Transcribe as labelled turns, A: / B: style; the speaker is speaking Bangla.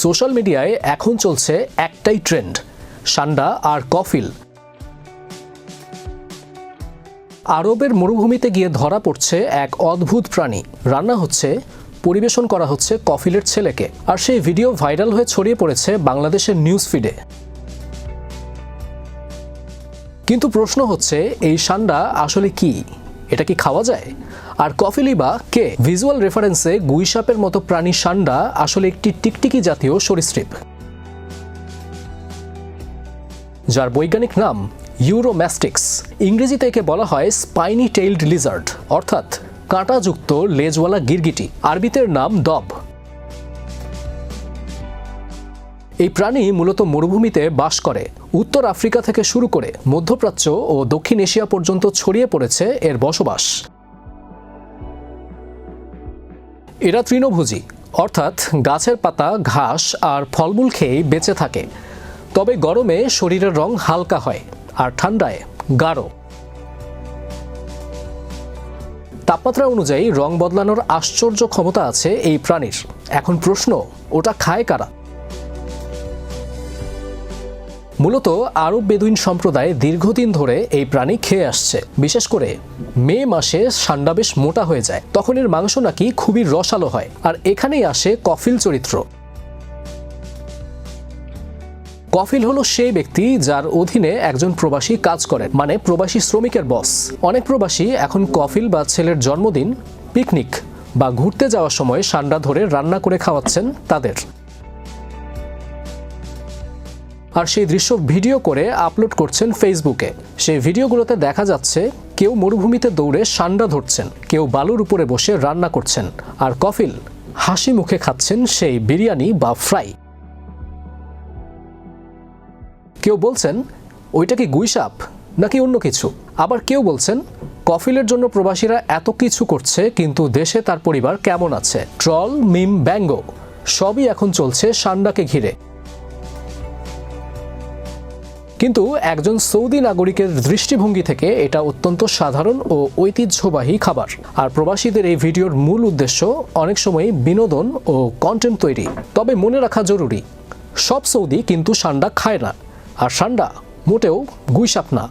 A: সোশ্যাল মিডিয়ায় এখন চলছে একটাই ট্রেন্ড, সান্ডা আর কফিল। আরবের মরুভূমিতে গিয়ে ধরা পড়ছে এক অদ্ভুত প্রাণী, রান্না হচ্ছে, পরিবেশন করা হচ্ছে কফিলের ছেলেকে, আর সেই ভিডিও ভাইরাল হয়ে ছড়িয়ে পড়েছে বাংলাদেশের নিউজ ফিডে। কিন্তু প্রশ্ন হচ্ছে, এই সান্ডা আসলে কি? এটা কি খাওয়া যায়? আর কফিলই বা কে? ভিজুয়াল রেফারেন্সে গুইসাপের মতো প্রাণী সান্ডা আসলে একটি টিকটিকি জাতীয় সরীসৃপ, যার বৈজ্ঞানিক নাম ইউরোম্যাস্টিক্স। ইংরেজিতে একে বলা হয় স্পাইনি টেইলড লিজার্ড, অর্থাৎ কাঁটাযুক্ত লেজওয়ালা গিরগিটি। আরবিতে নাম দব। এই প্রাণী মূলত মরুভূমিতে বাস করে। উত্তর আফ্রিকা থেকে শুরু করে মধ্যপ্রাচ্য ও দক্ষিণ এশিয়া পর্যন্ত ছড়িয়ে পড়েছে এর বসবাস। এরা তৃণভোজী, অর্থাৎ গাছের পাতা, ঘাস আর ফলমূল খেয়েই বেঁচে থাকে। তবে গরমে শরীরের রং হালকা হয় আর ঠান্ডায় গাঢ়। তাপমাত্রা অনুযায়ী রং বদলানোর আশ্চর্য ক্ষমতা আছে এই প্রাণীর। এখন প্রশ্ন, ওটা খায় কারা? মূলত আরব বেদুইন সম্প্রদায় দীর্ঘদিন ধরে এই প্রাণী খেয়ে আসছে। বিশেষ করে মে মাসে সান্ডা বেশ মোটা হয়ে যায়, তখন এর মাংস নাকি খুবই রসালো হয়। আর এখানেই আসে কফিল চরিত্র। কফিল হলো সেই ব্যক্তি যার অধীনে একজন প্রবাসী কাজ করেন, মানে প্রবাসী শ্রমিকের বস। অনেক প্রবাসী এখন কফিল বা ছেলের জন্মদিন, পিকনিক বা ঘুরতে যাওয়ার সময় সান্ডা ধরে রান্না করে খাওয়াচ্ছেন তাদের। আর সেই দৃশ্য ভিডিও করে আপলোড করছেন ফেসবুকে। সেই ভিডিওগুলোতে দেখা যাচ্ছে কেউ মরুভূমিতে দৌড়ে সান্ডা ধরছেন, কেউ বালুর উপরে বসে রান্না করছেন, আর কফিল হাসি মুখে খাচ্ছেন সেই বিরিয়ানি বা ফ্রাই। কেউ বলছেন ওইটা কি গুইসাপ নাকি অন্য কিছু। আবার কেউ বলছেন কফিলের জন্য প্রবাসীরা এত কিছু করছে, কিন্তু দেশে তার পরিবার কেমন আছে। ট্রল, মিম, ব্যঙ্গ সবই এখন চলছে সান্ডাকে ঘিরে। কিন্তু একজন সৌদি নাগরিকের দৃষ্টিভঙ্গি থেকে এটা অত্যন্ত সাধারণ ও ঐতিহ্যবাহী খাবার। আর প্রবাসীদের এই ভিডিওর মূল উদ্দেশ্য অনেক সময় বিনোদন ও কন্টেন্ট তৈরি। তবে মনে রাখা জরুরি, সব সৌদি কিন্তু সান্ডা খায় না, আর সান্ডা মোটেও গুইসাপ না।